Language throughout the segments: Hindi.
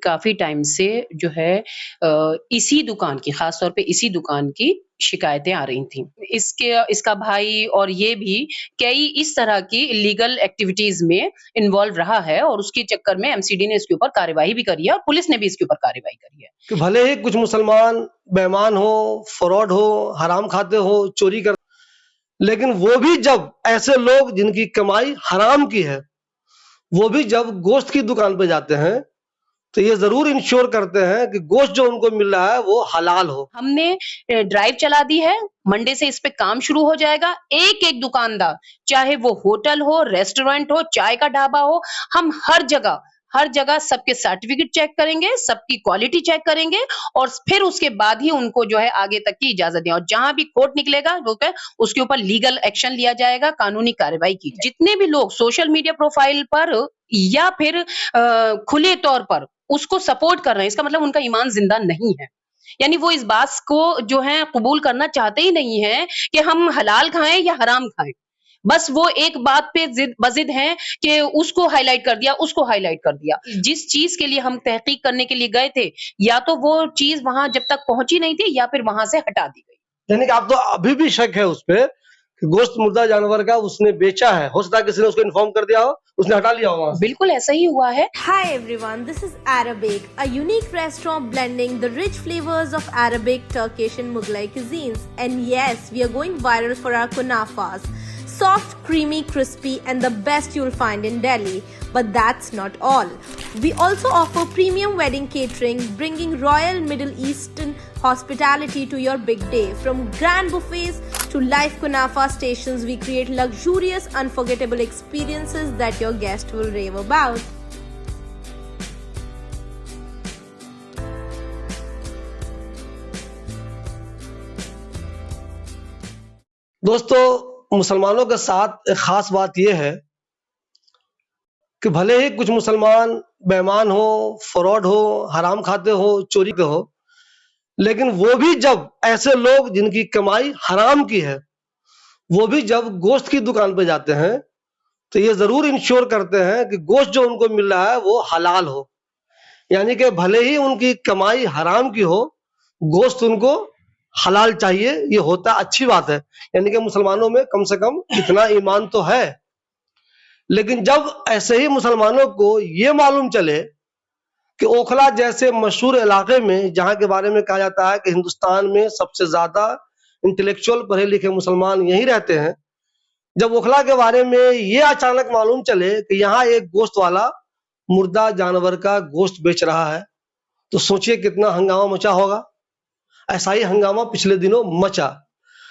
काफ़ी टाइम से जो है इसी दुकान की ख़ास तौर पे इसी दुकान की शिकायतें आ रही थीं। इसका भाई और ये भी कई इस तरह की इल्लीगल एक्टिविटीज़ में इन्वॉल्व रहा है और उसके चक्कर में एमसीडी ने इसके ऊपर कार्यवाही भी करी है और पुलिस ने भी इसके ऊपर कार्यवाही करी है। कि भले ही कुछ मुसलमान बेईमान हो, फ्रॉड हो, हराम खाते हो, चोरी कर, लेकिन वो भी जब ऐसे लोग जिनकी कमाई हराम की है, वो भी जब गोश्त की दुकान पे जाते हैं, तो ये ज़रूर इंश्योर करते हैं कि गोश्त जो उनको मिल रहा है वो हलाल हो। हमने ड्राइव चला दी है, मंडे से इस पे काम शुरू हो जाएगा। एक-एक दुकानदार, चाहे वो होटल हो, रेस्टोरेंट हो, चाय का ढाबा हो, हम हर जगह सबके सर्टिफिकेट चेक करेंगे, सबकी क्वालिटी चेक करेंगे और फिर उसके बाद ही उनको जो है आगे तक की इजाज़त दें और जहाँ भी कोर्ट निकलेगा जो है उसके ऊपर लीगल एक्शन लिया जाएगा, कानूनी कार्रवाई की जाएगी। जितने भी लोग सोशल मीडिया प्रोफाइल पर या फिर खुले तौर पर उसको सपोर्ट कर रहे हैं, इसका मतलब उनका ईमान ज़िंदा नहीं है। यानी वो इस बात को जो है कबूल करना चाहते ही नहीं है कि हम हलाल खाएँ या हराम खाएँ। बस वो एक बात पे ज़िद हैं कि उसको हाइलाइट कर दिया, उसको हाइलाइट कर दिया। जिस चीज़ के लिए हम तहकीक करने के लिए गए थे, या तो वो चीज़ वहाँ जब तक पहुँची नहीं थी या फिर वहाँ से हटा दी गई। यानी कि आप तो अभी भी शक है उस पे कि गोश्त मुर्दा जानवर का उसने बेचा है। हो सकता है किसी ने उसको इन्फॉर्म कर दिया हो, उसने हटा लिया हो वहाँ से। बिल्कुल ऐसा ही हुआ है। Hi everyone, this is Arabic, a unique restaurant blending the rich flavors of Arabic, Turkish and Mughlai cuisines. And yes, we are going viral for our kunafas. Soft, creamy, crispy and the best you'll find in Delhi. But that's not all. We also offer premium wedding catering, bringing royal Middle Eastern hospitality to your big day. From grand buffets to live kunafa stations, we create luxurious, unforgettable experiences that your guest will rave about. दोस्तों, मुसलमानों के साथ एक खास बात यह है कि भले ही कुछ मुसलमान बेईमान हो, फ्रॉड हो, हराम खाते हो, चोरी के हो, लेकिन वो भी जब ऐसे लोग जिनकी कमाई हराम की है, वो भी जब गोश्त की दुकान पे जाते हैं, तो ये ज़रूर इंश्योर करते हैं कि गोश्त जो उनको मिल रहा है वो हलाल हो। यानी कि भले ही उनकी कमाई हराम की हो, गोश्त उनको हलाल चाहिए, ये होता अच्छी बात है। यानी कि मुसलमानों में कम से कम इतना ईमान तो है। लेकिन जब ऐसे ही मुसलमानों को ये मालूम चले कि ओखला जैसे मशहूर इलाके में, जहाँ के बारे में कहा जाता है कि हिंदुस्तान में सबसे ज़्यादा इंटेलेक्चुअल पढ़े लिखे मुसलमान यहीं रहते हैं, जब ओखला के बारे में ये अचानक मालूम चले कि यहाँ एक गोश्त वाला मुर्दा जानवर का गोश्त बेच रहा है, तो सोचिए कितना हंगामा मचा होगा। ऐसा ही हंगामा पिछले दिनों मचा।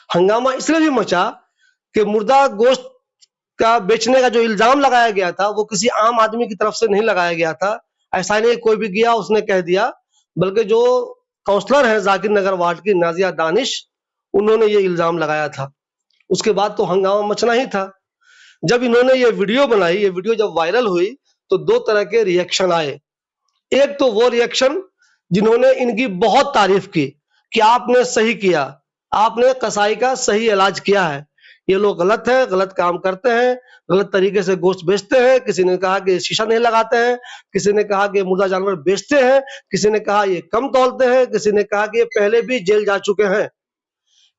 हंगामा इसलिए भी मचा कि मुर्दा गोश्त का बेचने का जो इल्जाम लगाया गया था, वो किसी आम आदमी की तरफ से नहीं लगाया गया था। ऐसा नहीं कोई भी गया उसने कह दिया, बल्कि जो काउंसलर है जाकिर नगर वार्ड की नाजिया दानिश, उन्होंने ये इल्जाम लगाया था। उसके बाद तो हंगामा मचना ही था। जब इन्होंने ये वीडियो बनाई, ये वीडियो जब वायरल हुई, तो दो तरह के रिएक्शन आए। एक तो वो रिएक्शन जिन्होंने इनकी बहुत तारीफ की कि आपने सही किया, आपने कसाई का सही इलाज किया है, ये लोग गलत है, गलत काम करते हैं, गलत तरीके से गोश्त बेचते हैं। किसी ने कहा कि शीशा नहीं लगाते हैं, किसी ने कहा कि मुर्दा जानवर बेचते हैं, किसी ने कहा ये कम तौलते हैं, किसी ने कहा कि ये पहले भी जेल जा चुके हैं।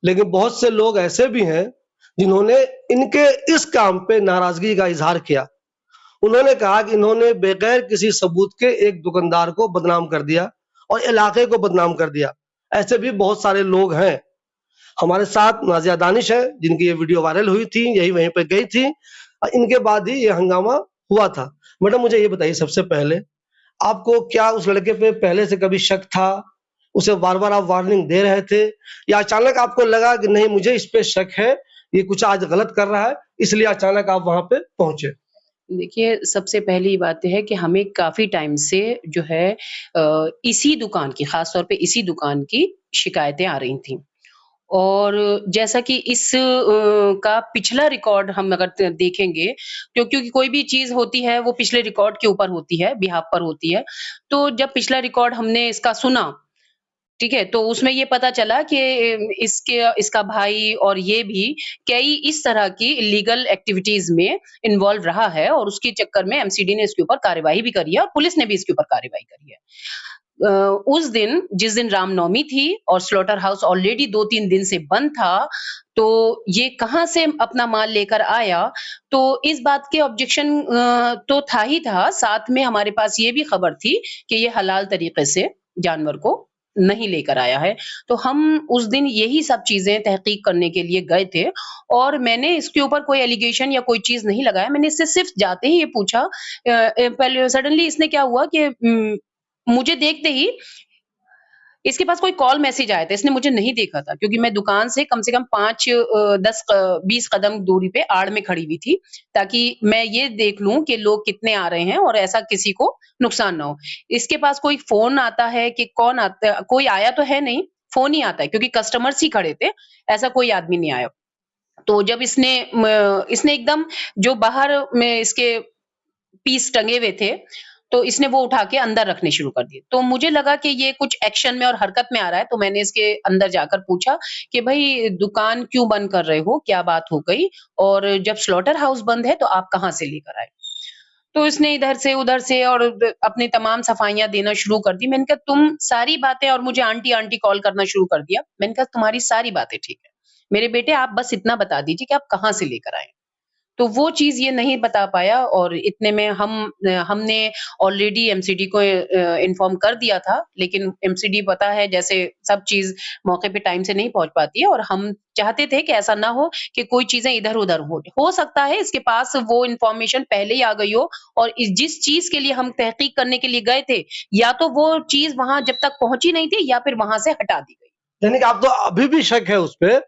लेकिन बहुत से लोग ऐसे भी हैं जिन्होंने इनके इस काम पे नाराजगी का इजहार किया। उन्होंने कहा कि इन्होंने बगैर किसी सबूत के एक दुकानदार को बदनाम कर दिया और इलाके को बदनाम कर दिया। ऐसे भी बहुत सारे लोग हैं। हमारे साथ नाजिया दानिश है, जिनकी ये वीडियो वायरल हुई थी, यही वहीं पे गई थी। इनके बाद ही ये हंगामा हुआ था। मैडम, मुझे ये बताइए सबसे पहले, आपको क्या उस लड़के पे पहले से कभी शक था? उसे बार-बार आप वार्निंग दे रहे थे, या अचानक आपको लगा कि नहीं मुझे इस पे शक है, ये कुछ आज गलत कर रहा है, इसलिए अचानक आप वहाँ पे पहुँचे? देखिए, सबसे पहली बात है कि हमें काफ़ी टाइम से जो है इसी दुकान की ख़ास तौर पे इसी दुकान की शिकायतें आ रही थीं। और जैसा कि इस का पिछला रिकॉर्ड हम अगर देखेंगे, क्योंकि कोई भी चीज़ होती है वो पिछले रिकॉर्ड के ऊपर होती है, बिहाफ़ पर होती है। तो जब पिछला रिकॉर्ड हमने इसका सुना, ठीक है? तो उसमें ये पता चला कि इसका भाई और ये भी कई इस तरह की इल्लीगल एक्टिविटीज़ में इन्वॉल्व रहा है और उसके चक्कर में एमसीडी ने इसके ऊपर कार्यवाही भी करी है और पुलिस ने भी इसके ऊपर कार्यवाही करी है। उस दिन जिस दिन रामनवमी थी और स्लॉटर हाउस ऑलरेडी 2-3 दिन से बंद था, तो ये कहाँ से अपना माल लेकर आया, तो इस बात के ऑब्जेक्शन तो था ही था, साथ में हमारे पास ये भी खबर थी कि ये हलाल तरीके से जानवर को नहीं लेकर आया है। तो हम उस दिन यही सब चीज़ें तहकीक करने के लिए गए थे और मैंने इसके ऊपर कोई एलिगेशन या कोई चीज़ नहीं लगाया। मैंने इससे सिर्फ़ जाते ही ये पूछा पहले सडनली इसने क्या हुआ कि मुझे देखते ही इसके पास कोई कॉल मैसेज आया था, इसने मुझे नहीं देखा था क्योंकि मैं दुकान से कम 5 20 कदम दूरी पे आड़ में खड़ी हुई थी, ताकि मैं ये देख लूँ कि लोग कितने आ रहे हैं और ऐसा किसी को नुकसान ना हो। इसके पास कोई फ़ोन आता है कि कौन आता कोई आया तो है नहीं, फ़ोन ही आता है क्योंकि कस्टमर्स ही खड़े थे, ऐसा कोई आदमी नहीं आया। तो जब इसने एकदम जो बाहर में इसके पीस टंगे हुए थे, तो इसने वो उठा के अंदर रखने शुरू कर दिए। तो मुझे लगा कि ये कुछ एक्शन में और हरकत में आ रहा है, तो मैंने इसके अंदर जाकर पूछा कि भई दुकान क्यों बंद कर रहे हो? क्या बात हो गई? और जब स्लॉटर हाउस बंद है तो आप कहाँ से लेकर आए? तो इसने इधर से उधर से और अपनी तमाम सफाइयाँ देना शुरू कर दी। मैंने कहा तुम सारी बातें और मुझे आंटी, आंटी कॉल करना शुरू कर दिया। मैंने कहा तुम्हारी सारी बातें ठीक है। मेरे बेटे आप बस इतना बता दीजिए कि आप कहाँ से लेकर आए? तो वो चीज़ ये नहीं बता पाया और इतने में हमने ऑलरेडी एमसीडी को इन्फॉर्म कर दिया था, लेकिन एमसीडी पता है जैसे सब चीज़ मौके पे टाइम से नहीं पहुँच पाती है और हम चाहते थे कि ऐसा ना हो कि कोई चीज़ें इधर-उधर हो। हो सकता है इसके पास वो इन्फॉर्मेशन पहले ही आ गई हो और जिस चीज़ के लिए हम तहकीक करने के लिए गए थे, या तो वो चीज़ वहाँ जब तक पहुँची नहीं थी या फिर वहाँ से हटा दी गई। यानी कि आप तो अभी भी शक है उस पे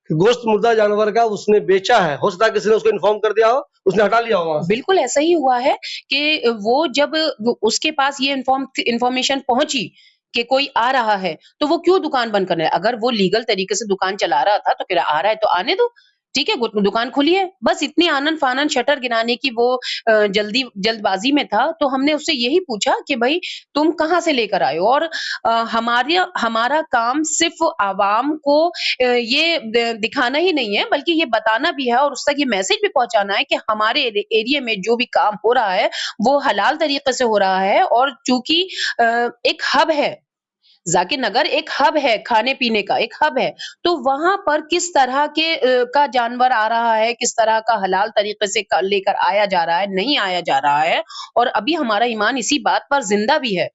कि गोश्त मुर्दा जानवर का उसने बेचा है। हो सकता है किसी ने उसको इन्फॉर्म कर दिया हो, उसने हटा लिया हो वहाँ से। बिल्कुल ऐसा ही हुआ है कि वो जब उसके पास ये इन्फॉर्मेशन पहुँची कि कोई आ रहा है, तो वो क्यों दुकान बंद करने अगर वो लीगल तरीके से दुकान चला रहा था, तो फिर आ रहा है तो आने दो। ठीक है, दुकान खुली है। बस इतनी आनन-फानन शटर गिराने की वो जल्दबाज़ी में था, तो हमने उससे यही पूछा कि भई तुम कहाँ से लेकर आए हो? और हमारा काम सिर्फ़ आवाम को ये दिखाना ही नहीं है, बल्कि ये बताना भी है और उस तक ये मैसेज भी पहुँचाना है कि हमारे एरिया में जो भी काम हो रहा है, वो हलाल तरीके से हो रहा है और चूँकि एक हब है, ज़ाकिर नगर एक हब है, खाने-पीने का एक हब है, तो वहाँ पर किस तरह के का जानवर आ रहा है, किस तरह का हलाल तरीके से लेकर आया जा रहा है, नहीं आया जा रहा है और अभी हमारा ईमान इसी बात पर ज़िंदा भी है।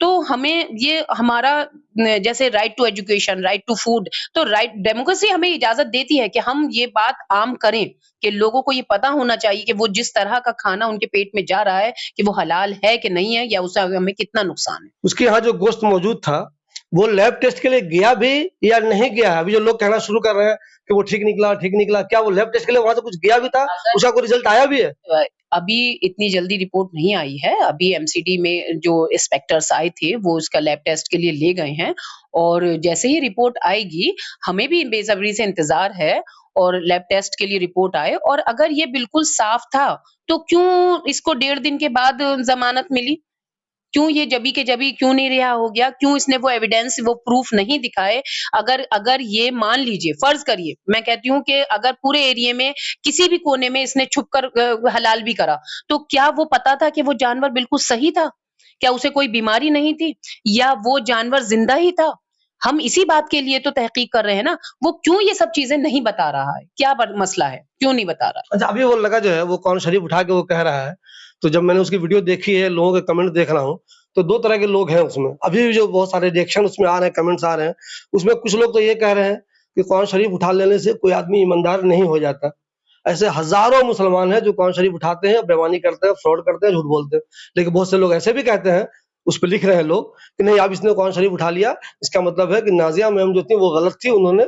तो हमें ये हमारा जैसे right to education, right to food, तो राइट डेमोक्रेसी हमें इजाज़त देती है कि हम ये बात आम करें, कि लोगों को ये पता होना चाहिए कि वो जिस तरह का खाना उनके पेट में जा रहा है, कि वो हलाल है कि नहीं है या उससे हमें कितना नुकसान है। उसके यहाँ जो गोश्त मौजूद था, वो लैब टेस्ट के लिए गया भी या नहीं गया? अभी जो लोग कहना शुरू कर रहे हैं कि वो ठीक निकला, ठीक निकला। क्या वो लैब टेस्ट के लिए वहाँ से कुछ गया भी था? उसका कोई रिजल्ट आया भी है? अभी इतनी जल्दी रिपोर्ट नहीं आई है। अभी एमसीडी में जो इंस्पेक्टर्स आए थे, वो उसका लैब टेस्ट के लिए ले गए हैं और जैसे ही रिपोर्ट आएगी, हमें भी बेसब्री से इंतज़ार है और लैब टेस्ट के लिए रिपोर्ट आए और अगर ये बिल्कुल साफ था, तो क्यों इसको 1.5 दिन के बाद ज़मानत मिली? क्यों ये जबी के जबी क्यों नहीं रिहा हो गया? क्यों इसने वो एविडेंस, वो प्रूफ नहीं दिखाए? अगर अगर ये मान लीजिए, फ़र्ज़ करिए, मैं कहती हूँ कि अगर पूरे एरिये में किसी भी कोने में इसने छुपकर हलाल भी करा, तो क्या वो पता था कि वो जानवर बिल्कुल सही था? क्या उसे कोई बीमारी नहीं थी? या वो जानवर ज़िंदा ही था? हम इसी बात के लिए तो तहकीक कर रहे हैं ना, वो क्यों ये सब चीज़ें नहीं बता रहा है? क्या मसला है? क्यों नहीं बता रहा? अच्छा, अभी वो लगा जो है वो कुरान शरीफ उठा के वो कह रहा है, तो जब मैंने उसकी वीडियो देखी है, लोगों के कमेंट देख रहा हूँ, तो 2 तरह के लोग हैं उसमें। अभी भी जो बहुत सारे रिएक्शन उसमें आ रहे हैं, कमेंट्स आ रहे हैं, उसमें कुछ लोग तो ये कह रहे हैं कि कुरान शरीफ उठा लेने से कोई आदमी ईमानदार नहीं हो जाता। ऐसे हज़ारों मुसलमान हैं जो कुरान शरीफ उठाते हैं, बेईमानी करते हैं, फ्रॉड करते हैं, झूठ बोलते हैं। लेकिन बहुत से लोग ऐसे भी कहते हैं, उस पे लिख रहे हैं लोग कि नहीं अब इसने कुरान शरीफ उठा लिया, इसका मतलब है कि नाज़िया मैम जो थी वो गलत थी, उन्होंने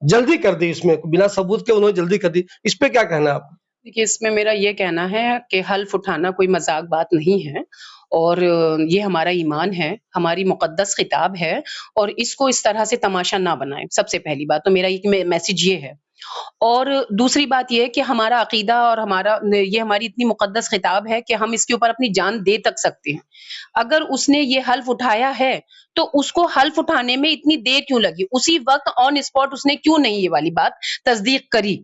जल्दी कर दी इसमें, बिना सबूत के उन्होंने जल्दी कर दी। इस पे क्या कहना है आपका? देखिए, इसमें मेरा ये कहना है कि हल्फ़ उठाना कोई मज़ाक बात नहीं है और ये हमारा ईमान है, हमारी मुक़द्दस किताब है और इसको इस तरह से तमाशा ना बनाएँ, सबसे पहली बात तो मेरा एक मैसेज ये है। और दूसरी बात ये है कि हमारा अकीदा और ये हमारी इतनी मुक़द्दस किताब है कि हम इसके ऊपर अपनी जान दे तक सकते हैं। अगर उसने ये हल्फ़ उठाया है, तो उसको हल्फ़ उठाने में इतनी देर क्यों लगी? उसी वक़्त ऑन स्पॉट उसने क्यों नहीं ये वाली बात तस्दीक करी?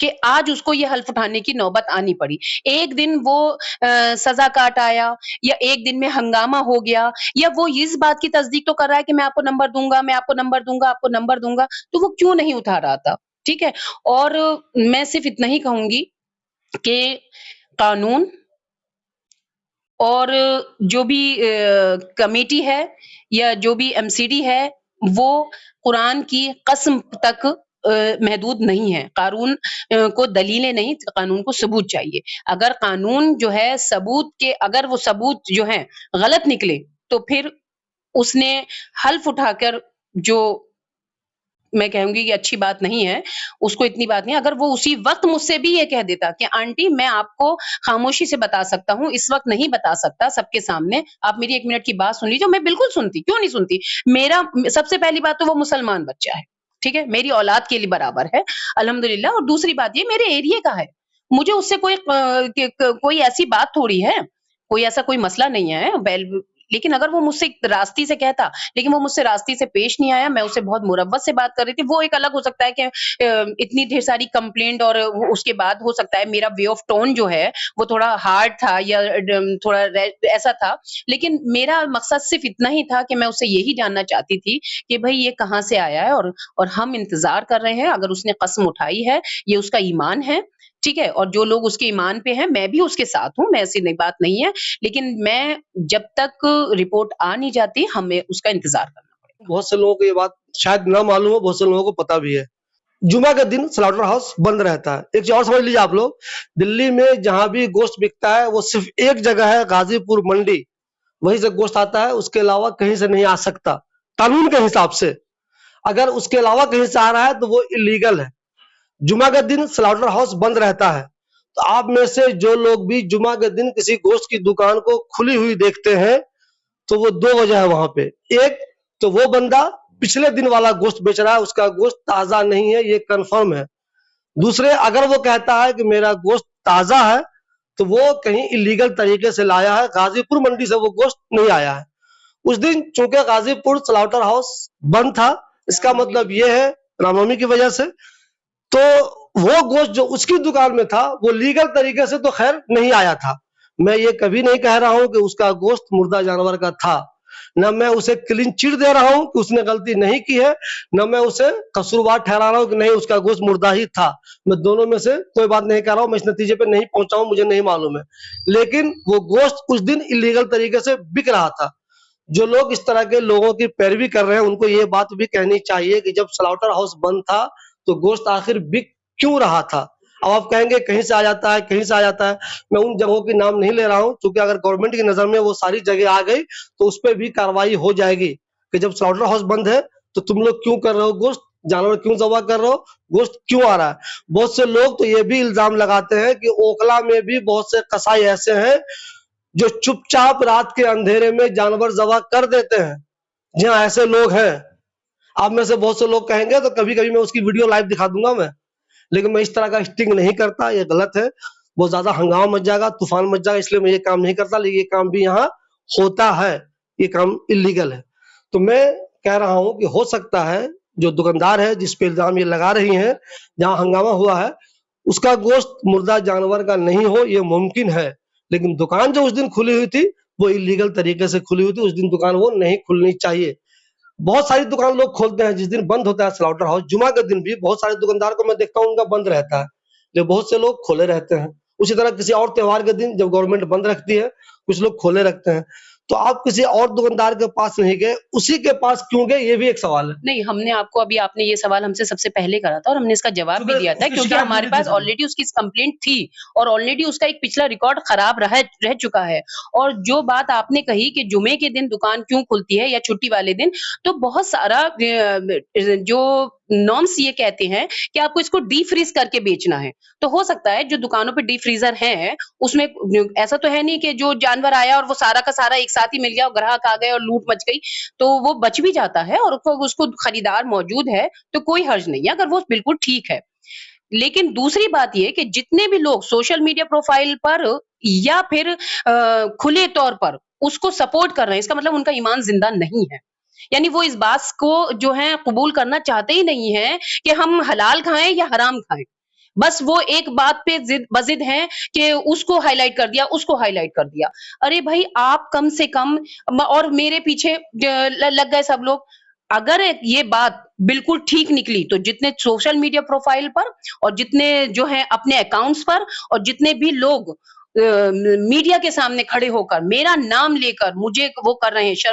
कि आज उसको ये हल्फ़ उठाने की नौबत आनी पड़ी। एक दिन वो सज़ा काट आया या एक दिन में हंगामा हो गया या वो इस बात की तस्दीक तो कर रहा है कि मैं आपको नंबर दूँगा, मैं आपको नंबर दूँगा, आपको नंबर दूँगा, तो वो क्यों नहीं उठा रहा था? ठीक है? और मैं सिर्फ़ इतना ही कहूँगी कि कानून और जो भी कमेटी है या जो भी एमसीडी है, वो कुरान की कसम तक महदूद नहीं है। को दलीलें नहीं, कानून को सबूत चाहिए। अगर कानून जो है अगर वो सबूत जो हैं गलत निकले, तो फिर उसने हल्फ़ उठाकर जो मैं कहूँगी कि अच्छी बात नहीं है, उसको इतनी बात नहीं है। अगर वो उसी वक़्त मुझसे भी ये कह देता कि आंटी मैं आपको खामोशी से बता सकता हूँ, इस वक़्त नहीं बता सकता सबके सामने, आप मेरी 1 मिनट की बात सुन लीजिए, मैं बिल्कुल सुनती, क्यों नहीं सुनती? सबसे पहली बात तो वो मुसलमान बच्चा है, ठीक है? मेरी औलाद के लिए बराबर है, अल्हम्दुलिल्लाह। और दूसरी बात ये मेरे एरिये का है, मुझे उससे कोई ऐसी बात थोड़ी है, कोई ऐसा कोई मसला नहीं है। लेकिन अगर वो मुझसे रास्ती से कहता, लेकिन वो मुझसे रास्ते से पेश नहीं आया, मैं उससे बहुत मुरव्वत से बात कर रही थी। वो एक अलग हो सकता है कि इतनी ढेर सारी कंप्लेंट और वो उसके बाद हो सकता है मेरा वे ऑफ टोन जो है, वो थोड़ा हार्ड था या थोड़ा ऐसा था। लेकिन मेरा मकसद सिर्फ़ इतना ही था कि मैं उससे यही जानना चाहती थी कि भई ये कहाँ से आया है और हम इंतज़ार कर रहे हैं, अगर उसने कसम उठाई है, ये उसका ईमान है, ठीक है? और जो लोग उसके ईमान पे हैं, मैं भी उसके साथ हूँ, मैं ऐसी नहीं बात नहीं है। लेकिन मैं जब तक रिपोर्ट आ नहीं जाती, हमें उसका इंतज़ार करना पड़ेगा। बहुत से लोगों को ये बात शायद ना मालूम हो, बहुत से लोगों को पता भी है। जुमा के दिन स्लॉटर हाउस बंद रहता है। एक चीज और समझ लीजिए आप लोग, दिल्ली में जहां भी गोश्त बिकता है वो सिर्फ एक जगह है, गाजीपुर मंडी, वहीं से गोश्त आता है, उसके अलावा कहीं से नहीं आ सकता कानून के हिसाब से। अगर उसके अलावा कहीं से आ रहा है तो वो इलीगल है। जुमा के दिन स्लॉटर हाउस बंद रहता है। तो आप में से जो लोग भी जुमा के दिन किसी गोश्त की दुकान को खुली हुई देखते हैं, तो वो दो वजह है वहां पे। एक तो वो बंदा पिछले दिन वाला गोश्त बेच रहा है, उसका गोश्त ताजा नहीं है, ये कंफर्म है। दूसरे, अगर वो कहता है कि मेरा गोश्त ताजा है, तो वो कहीं इलीगल तरीके से लाया है, गाजीपुर मंडी से वो गोश्त नहीं आया है। उस दिन चूंकि गाजीपुर स्लॉटर हाउस बंद था, इसका मतलब ये है रामनवमी की वजह से, तो वो गोश्त जो उसकी दुकान में था वो लीगल तरीके से तो खैर नहीं आया था। मैं ये कभी नहीं कह रहा हूं कि उसका गोश्त मुर्दा जानवर का था, न मैं उसे क्लीन चिट दे रहा हूं कि उसने गलती नहीं की है, न मैं उसे कसूरवार ठहरा रहा हूं कि नहीं उसका गोश्त मुर्दा ही था। मैं दोनों में से कोई बात नहीं कर रहा हूं, मैं इस नतीजे पे नहीं पहुंचा हूं, मुझे नहीं मालूम है। लेकिन वो गोश्त उस दिन इलीगल तरीके से बिक रहा था। जो लोग इस तरह के लोगों की पैरवी कर रहे हैं, उनको ये बात भी कहनी चाहिए कि जब स्लॉटर हाउस बंद था तो गोश्त आखिर बिक क्यों रहा था। अब आप कहेंगे कहीं से आ जाता है, कहीं से आ जाता है। मैं उन जगहों के नाम नहीं ले रहा हूं, क्योंकि अगर गवर्नमेंट की नजर में वो सारी जगह आ गई तो उस पर भी कार्रवाई हो जाएगी कि जब स्लॉटर हाउस बंद है तो तुम लोग क्यों कर रहे हो गोश्त, जानवर क्यों जबा कर रहे हो, गोश्त क्यों आ रहा है। बहुत से लोग तो ये भी इल्जाम लगाते हैं कि ओखला में भी बहुत से कसाई ऐसे हैं जो चुपचाप रात के अंधेरे में जानवर जबा कर देते हैं। जी हाँ, ऐसे लोग हैं। आप में से बहुत से लोग कहेंगे तो कभी कभी मैं उसकी वीडियो लाइव दिखा दूंगा मैं, लेकिन मैं इस तरह का स्टिंग नहीं करता, ये गलत है। बहुत ज्यादा हंगामा मच जाएगा, तूफान मच जाएगा, इसलिए मैं ये काम नहीं करता। लेकिन ये काम भी यहाँ होता है, ये काम इलीगल है। तो मैं कह रहा हूँ कि हो सकता है जो दुकानदार है जिस पे इल्जाम ये लगा रही हैं, जहाँ हंगामा हुआ है, उसका गोश्त मुर्दा जानवर का नहीं हो, ये मुमकिन है। लेकिन दुकान जो उस दिन खुली हुई थी वो इलीगल तरीके से खुली हुई थी, उस दिन दुकान वो नहीं खुलनी चाहिए। बहुत सारी दुकान लोग खोलते हैं जिस दिन बंद होता है स्लॉटर हाउस, जुमा के दिन भी बहुत सारे दुकानदार को मैं देखता हूँ उनका बंद रहता है, लेकिन बहुत से लोग खोले रहते हैं। उसी तरह किसी और त्योहार के दिन जब गवर्नमेंट बंद रखती है, कुछ लोग खोले रखते हैं। तो आप किसी और दुकानदार के पास नहीं गए, उसी के पास क्यों गए, ये भी एक सवाल है। नहीं, आपने ये सवाल हमसे सबसे पहले करा था और हमने इसका जवाब भी दिया था, क्योंकि हमारे पास ऑलरेडी उसकी कंप्लेंट थी और ऑलरेडी उसका एक पिछला रिकॉर्ड खराब रह चुका है। और जो बात आपने कही कि जुमे के दिन दुकान क्यों खुलती है या छुट्टी वाले दिन, तो बहुत सारा जो नॉर्म्स ये कहते हैं कि आपको इसको डीप फ्रीज करके बेचना है। तो हो सकता है जो दुकानों पे डीप फ्रीजर है, उसमें ऐसा तो है नहीं कि जो जानवर आया और वो सारा का सारा एक साथ ही मिल गया और ग्राहक आ गए और लूट मच गई, तो वो बच भी जाता है और उसको खरीदार मौजूद है तो कोई हर्ज नहीं है, अगर वो बिल्कुल ठीक है। लेकिन दूसरी बात ये कि जितने भी लोग सोशल मीडिया प्रोफाइल पर या फिर खुले तौर पर उसको सपोर्ट कर रहे हैं, इसका मतलब उनका ईमान जिंदा नहीं है। यानी वो इस बात को जो है कबूल करना चाहते ही नहीं है कि हम हलाल खाएं या हराम खाएं। बस वो एक बात पे बजिद हैं कि उसको हाईलाइट कर दिया, उसको हाईलाइट कर दिया। अरे भाई आप कम से कम और मेरे पीछे लग गए सब लोग। अगर ये बात बिल्कुल ठीक निकली तो जितने सोशल मीडिया प्रोफाइल पर और जितने जो है अपने अकाउंट्स पर और जितने भी लोग मीडिया के सामने खड़े होकर मेरा नाम लेकर मुझे वो कर रहे हैं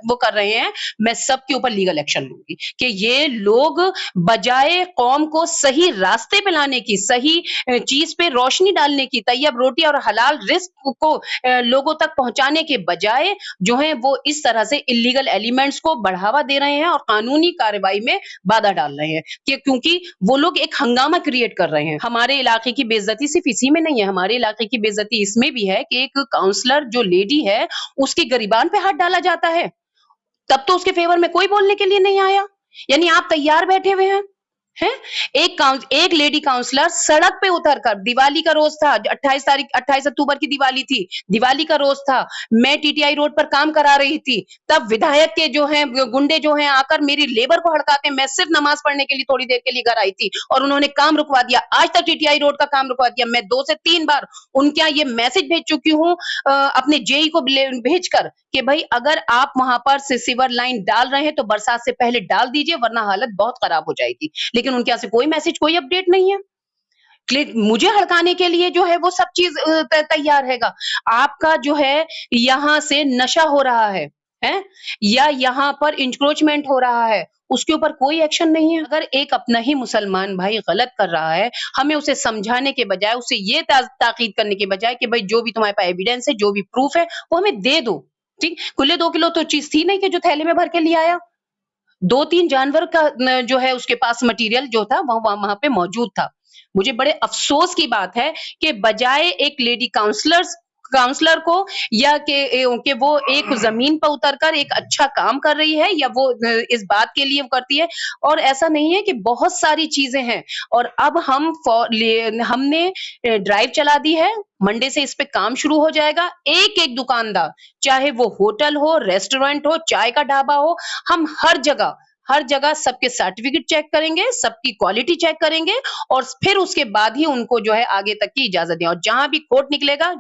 वो कर रहे हैं, मैं सबके ऊपर लीगल एक्शन लूंगी कि ये लोग बजाय कौम को सही रास्ते पे लाने की, सही चीज पे रोशनी डालने की, तैयब रोटी और हलाल रिस्क को लोगों तक पहुंचाने के बजाय जो है वो इस तरह से इलीगल एलिमेंट्स को बढ़ावा दे रहे हैं और कानूनी कार्रवाई में बाधा डाल रहे हैं कि क्योंकि वो लोग एक हंगामा क्रिएट कर रहे हैं। हमारे इलाके की बेइज्जती सिर्फ इसी में नहीं है, हमारे इलाके की बेइज्जती इसमें भी है कि एक काउंसलर जो लेडी है उसकी गरिबान पे हाथ डाला जाता है, तब तो उसके फेवर में कोई बोलने के लिए नहीं आया। यानी आप तैयार बैठे हुए हैं हैं? एक लेडी काउंसलर सड़क पे उतरकर, दिवाली का रोज था, 28 अक्टूबर की दिवाली थी, दिवाली का रोज था, मैं टीटीआई रोड पर काम करा रही थी, तब विधायक के जो हैं गुंडे जो हैं आकर मेरी लेबर को हड़काते, मैं सिर्फ नमाज पढ़ने के लिए थोड़ी देर के लिए घर आई थी और उन्होंने काम रुकवा दिया। आज तक टीटीआई रोड का काम रुकवा दिया। मैं 2 से 3 बार उनके यहाँ ये मैसेज भेज चुकी हूँ अपने जेई को भेजकर कि भाई अगर आप वहां पर सीवर लाइन डाल रहे हैं तो बरसात से पहले डाल दीजिए वरना हालत बहुत खराब हो जाएगी। लेकिन उनके यहाँ से कोई मैसेज, कोई अपडेट नहीं है। मुझे हड़काने के लिए जो है वो सब चीज तैयार हैगा। आपका जो है यहाँ से नशा हो रहा है? या यहाँ पर इंक्रोचमेंट हो रहा है, उसके ऊपर कोई एक्शन नहीं है। अगर एक अपना ही मुसलमान भाई गलत कर रहा है, हमें उसे समझाने के बजाय, उसे ये ताकीद करने के बजाय कि भाई जो भी तुम्हारे पास एविडेंस है, जो भी प्रूफ है, वो हमें दे दो। ठीक, कुल्ले 2 किलो तो चीज थी नहीं कि जो थैले में भर के ले आया। 2-3 जानवर का जो है उसके पास मटेरियल जो था वहां पे मौजूद था। मुझे बड़े अफसोस की बात है कि बजाय एक लेडी काउंसलर को या कि वो एक जमीन पर उतरकर एक अच्छा काम कर रही है या वो इस बात के लिए करती है, और ऐसा नहीं है कि बहुत सारी चीजें हैं और अब हमने ड्राइव चला दी है। मंडे से इस पे काम शुरू हो जाएगा। एक एक दुकानदार, चाहे वो होटल हो, रेस्टोरेंट हो, चाय का ढाबा हो, हम हर जगह सबके सर्टिफिकेट चेक करेंगे, सबकी क्वालिटी चेक करेंगे और फिर उसके बाद ही उनको जो है आगे तक की इजाजत दें और जहां भी कोर्ट निकलेगा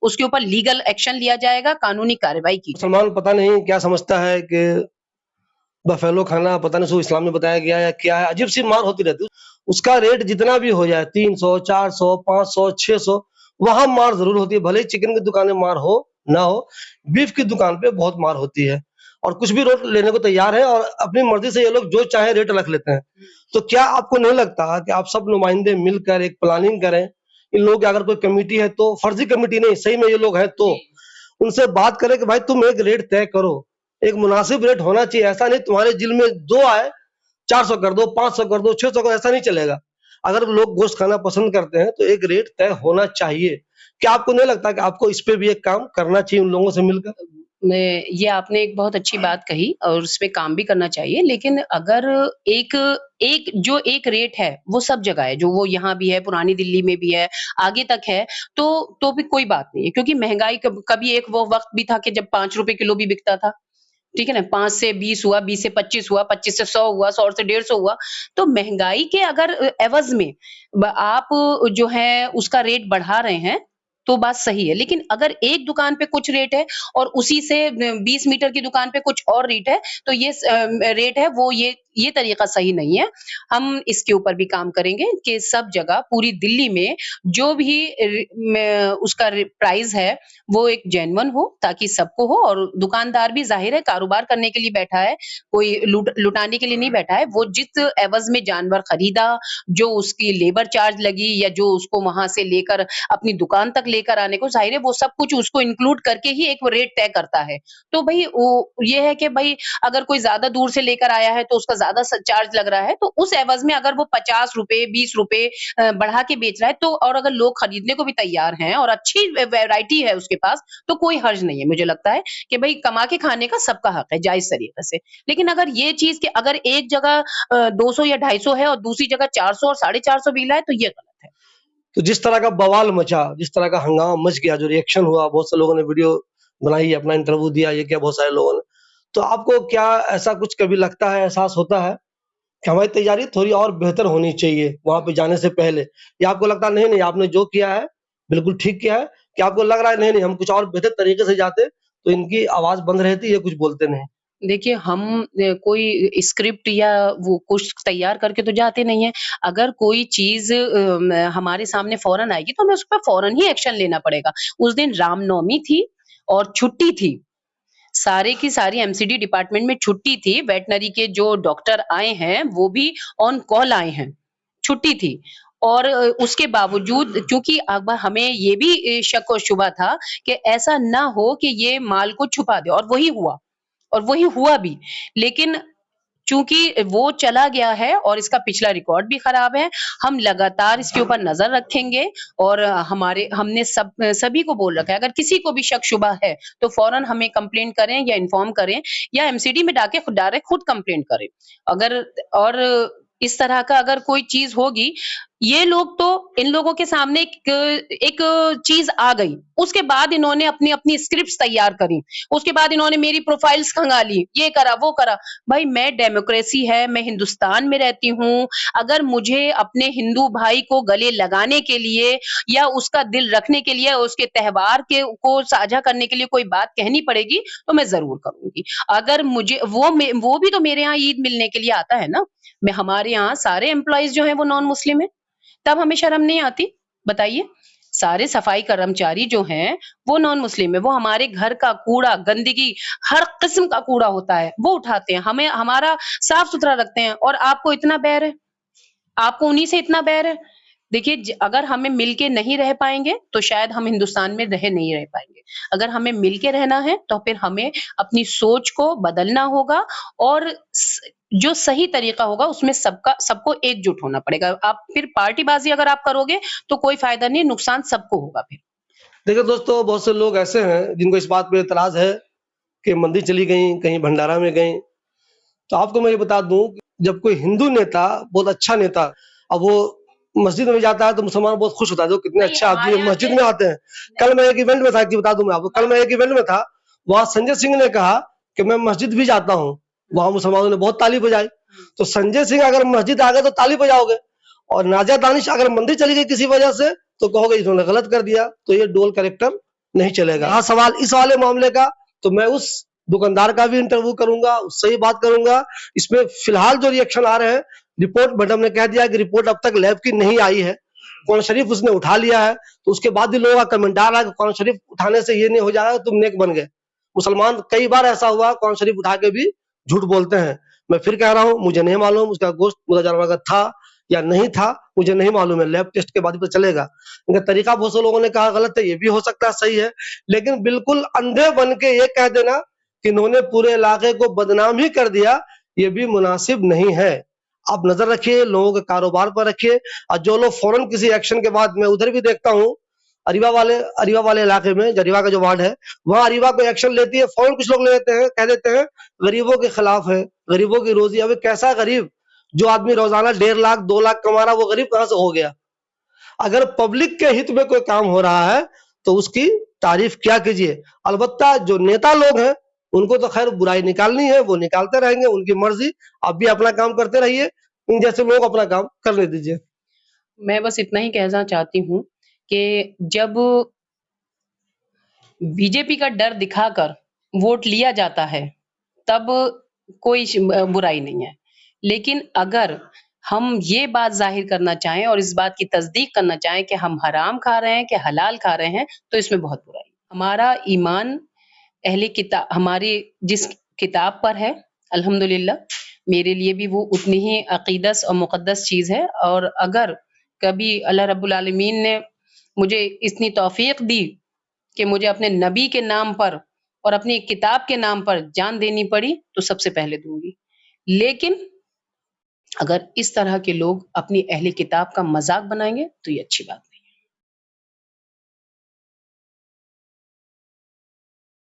उसके ऊपर लीगल एक्शन लिया जाएगा, कानूनी कार्रवाई की। मुसलमान पता नहीं क्या समझता है कि बफेलो खाना पता नहीं सो इस्लाम में बताया गया है क्या है, अजीब सी मार होती रहती है। उसका रेट जितना भी हो जाए 300, 400, 500, 600, वहां मार जरूर होती है। भले ही चिकन की दुकान में मार हो ना हो, बीफ की दुकान पे बहुत मार होती है और कुछ भी रेट लेने को तैयार है और अपनी मर्जी से ये लोग जो चाहे रेट रख लेते हैं। तो क्या आपको नहीं लगता कि आप सब नुमाइंदे मिलकर एक प्लानिंग करें? इन लोग की अगर कोई कमेटी है तो फर्जी कमेटी नहीं, सही में ये लोग हैं तो उनसे बात करें कि भाई तुम एक रेट तय करो, एक मुनासिब रेट होना चाहिए। ऐसा नहीं तुम्हारे जिल में 2 आए 400 कर दो, 500 कर दो, 600 कर दो, ऐसा नहीं चलेगा। अगर लोग गोश्त खाना पसंद करते हैं तो एक रेट तय होना चाहिए। क्या आपको नहीं लगता कि आपको इस पे भी एक काम करना चाहिए उन लोगों से मिलकर? ये आपने एक बहुत अच्छी बात कही और उस पे काम भी करना चाहिए, लेकिन अगर एक एक रेट है वो सब जगह है, जो वो यहाँ भी है, पुरानी दिल्ली में भी है, आगे तक है, तो भी कोई बात नहीं है क्योंकि महंगाई कभी एक वो वक्त भी था कि जब 5 रुपए किलो भी बिकता था। ठीक है ना, 5 से 20 हुआ, 20 से 25 हुआ, 25 से 100 हुआ, 100 से 150 हुआ। तो महंगाई के अगर एवज में आप जो है उसका रेट बढ़ा रहे हैं तो बात सही है, लेकिन अगर एक दुकान पे कुछ रेट है और उसी से 20 मीटर की दुकान पे कुछ और रेट है, तो ये रेट है वो ये तरीका सही नहीं है। हम इसके ऊपर भी काम करेंगे कि सब जगह पूरी दिल्ली में जो भी उसका प्राइस है वो एक जेन्युइन हो ताकि सबको हो, और दुकानदार भी जाहिर है कारोबार करने के लिए बैठा है, कोई लुटाने के लिए नहीं बैठा है। वो जिस एवज में जानवर खरीदा, जो उसकी लेबर चार्ज लगी या जो उसको वहां से लेकर अपनी दुकान तक लेकर आने को, जाहिर है वो सब कुछ उसको इंक्लूड करके ही एक रेट तय करता है। तो भाई ये है कि भाई अगर कोई ज्यादा दूर से लेकर आया है तो उसका ज़्यादा चार्ज लग रहा है, तो उस एवज़ में अगर वो ₹50 ₹20 बढ़ा के बेच रहा है, तो और अगर लोग खरीदने को भी तैयार हैं और अच्छी वैरायटी है उसके पास, तो कोई हर्ज नहीं है। मुझे लगता है कि भई कमा के खाने का सबका हक है, जायज़ तरीके से। लेकिन अगर ये चीज़ कि अगर एक जगह 200 या 250 है और दूसरी जगह 400 और 450 बिल है, तो ये गलत है। तो जिस तरह का बवाल मचा, जिस तरह का हंगामा मच गया, जो रिएक्शन हुआ, बहुत से लोगों ने वीडियो बनाई, अपना इंटरव्यू दिया, ये किया बहुत सारे लोगों ने। तो आपको क्या ऐसा कुछ कभी लगता है, एहसास होता है कि हमारी तैयारी थोड़ी और बेहतर होनी चाहिए वहाँ पे जाने से पहले? या आपको लगता है नहीं, नहीं आपने जो किया है, बिल्कुल ठीक किया है, कि आपको लग रहा है नहीं, नहीं हम कुछ और बेहतर तरीके से जाते, तो इनकी आवाज़ बंद रहती, ये कुछ बोलते नहीं? देखिए हम कोई स्क्रिप्ट या वो कुछ तैयार करके तो जाते नहीं हैं। अगर कोई चीज़ हमारे सामने फ़ौरन आएगी तो हमें उस पर फ़ौरन ही एक्शन लेना पड़ेगा। उस दिन रामनवमी थी और छुट्टी थी। सारे की सारी एमसीडी डिपार्टमेंट में छुट्टी थी। वेटरनरी के जो डॉक्टर आए हैं, वो भी ऑन कॉल आए हैं। छुट्टी थी और उसके बावजूद चूँकि अब हमें ये भी शक और शुबा था कि ऐसा ना हो कि ये माल को छुपा दे और वही हुआ भी। लेकिन चूँकि वो चला गया है और इसका पिछला रिकॉर्ड भी खराब है, हम लगातार इसके ऊपर नज़र रखेंगे और हमने सभी को बोल रखा है, अगर किसी को भी शक-शुबा है, तो फ़ौरन हमें कंप्लेंट करें या इन्फॉर्म करें या एमसीडी में डाके डायरेक्ट खुद कंप्लेंट करें। अगर और इस तरह का अगर कोई चीज़ होगी, ये लोग तो इन लोगों के सामने एक चीज़ आ गई, उसके बाद इन्होंने अपनी-अपनी स्क्रिप्ट्स तैयार करी, उसके बाद इन्होंने मेरी प्रोफाइल्स खंगाली, ये करा, वो करा। भाई मैं डेमोक्रेसी है, मैं हिंदुस्तान में रहती हूँ, अगर मुझे अपने हिंदू भाई को गले लगाने के लिए या उसका दिल रखने के लिए, उसके त्योहार को साझा करने के लिए कोई बात कहनी पड़ेगी, तो मैं ज़रूर करूँगी। अगर मुझे वो भी तो मेरे यहाँ ईद मिलने के लिए आता है ना, मैं हमारे यहाँ सारे एम्प्लॉइज़ जो हैं वो नॉन मुस्लिम हैं, तब हमें शर्म नहीं आती? बताइए। सारे सफाई कर्मचारी जो हैं, वो नॉन मुस्लिम है, वो हमारे घर का कूड़ा, गंदगी, हर किस्म का कूड़ा होता है, वो उठाते हैं, हमें हमारा साफ-सुथरा रखते हैं और आपको इतना बैर है? आपको उन्हीं से इतना बैर है? देखिए अगर हमें मिल के नहीं रह पाएँगे, तो शायद हम हिंदुस्तान में नहीं रह पाएँगे। अगर हमें मिल के रहना है, तो फिर हमें अपनी सोच को बदलना होगा और जो सही तरीका होगा उसमें सबको एकजुट होना पड़ेगा। आप फिर पार्टीबाज़ी अगर आप करोगे, तो कोई फ़ायदा नहीं, नुकसान सबको होगा फिर। देखिए दोस्तों, बहुत से लोग ऐसे हैं जिनको इस बात पे एतराज़ है कि मंदिर चली गईं, कहीं भंडारा में गईं। तो आपको मैं ये बता दूँ, जब कोई हिंदू नेता, बहुत अच्छा नेता, अब वो मस्जिद में जाता है तो मुसलमान बहुत खुश होता है, देखो कितने अच्छे आदमी मस्जिद में आते हैं। कल मैं एक इवेंट में था, कि बता दूँ मैं आपको, कल मैं एक इवेंट में था, वहाँ संजय सिंह ने कहा कि मैं मस्जिद भी जाता हूँ। वहाँ मुसलमानों ने बहुत ताली बजाई। तो संजय सिंह अगर मस्जिद आ गए तो ताली बजाओगे, और नाज़िया दानिश अगर मंदिर चली गई किसी वजह से, तो कहोगे इन्होंने गलत कर दिया। तो ये डुअल कैरेक्टर नहीं चलेगा। हाँ, सवाल इस वाले मामले का, तो मैं उस दुकानदार का भी इंटरव्यू करूंगा, उससे ही बात करूंगा। इसमें फिलहाल जो रिएक्शन आ रहे हैं, रिपोर्ट मैडम ने कह दिया कि रिपोर्ट अब तक लैब की नहीं आई है, कुरान शरीफ उसने उठा लिया है। तो उसके बाद भी लोगों का कमेंट आ रहा है कि कुरान शरीफ उठाने से ये नहीं हो जाएगा तुम नेक बन गए। मुसलमान कई बार ऐसा हुआ, कुरान शरीफ उठा के भी झूठ बोलते हैं। मैं फिर कह रहा हूँ, मुझे नहीं मालूम उसका गोश्त मुर्गा जानवर का था या नहीं था, मुझे नहीं मालूम है, लैब टेस्ट के बाद ही पता चलेगा। इनका तरीका बहुत से लोगों ने कहा गलत है, ये भी हो सकता है सही है, लेकिन बिल्कुल अंधे बन के ये कह देना कि इन्होंने पूरे इलाके को बदनाम ही कर दिया, ये भी मुनासिब नहीं है। आप नजर रखिए, लोगों के कारोबार पर रखिए। और जो लोग फौरन किसी एक्शन के बाद, मैं उधर भी देखता हूँ, अरीवा वाले इलाके में, अरीवा का जो वार्ड है, वहाँ अरीवा को एक्शन लेती है, फौरन कुछ लोग ले लेते हैं, कह देते हैं गरीबों के खिलाफ है, गरीबों की रोजी। अब कैसा गरीब? जो आदमी रोजाना 1.5 लाख 2 लाख कमा रहा, वो गरीब कहां से हो गया? अगर पब्लिक के हित में कोई काम हो रहा है तो उसकी तारीफ क्या कीजिए। अलबत्ता जो नेता लोग हैं, उनको तो खैर बुराई निकालनी है, वो निकालते रहेंगे, उनकी मर्जी। आप भी अपना काम करते रहिए, इन जैसे लोग अपना काम करने दीजिए। मैं बस इतना ही कहना चाहती हूँ कि जब बीजेपी का डर दिखाकर वोट लिया जाता है, तब कोई बुराई नहीं है। लेकिन अगर हम ये बात ज़ाहिर करना चाहें और इस बात की तस्दीक करना चाहें कि हम हराम खा रहे हैं कि हलाल खा रहे हैं, तो इसमें बहुत बुराई है। हमारा ईमान हमारी जिस किताब पर है, अल्हम्दुलिल्लाह, मेरे लिए भी वो उतनी ही अक़ीदस और मुक़द्दस चीज़ है। और अगर कभी अल्लाह रब्बुल आलमीन ने मुझे इतनी तौफ़ीक़ दी कि मुझे अपने नबी के नाम पर और अपनी किताब के नाम पर जान देनी पड़ी, तो सबसे पहले दूँगी। लेकिन अगर इस तरह के लोग अपनी अहले किताब का मजाक बनाएंगे तो ये अच्छी बात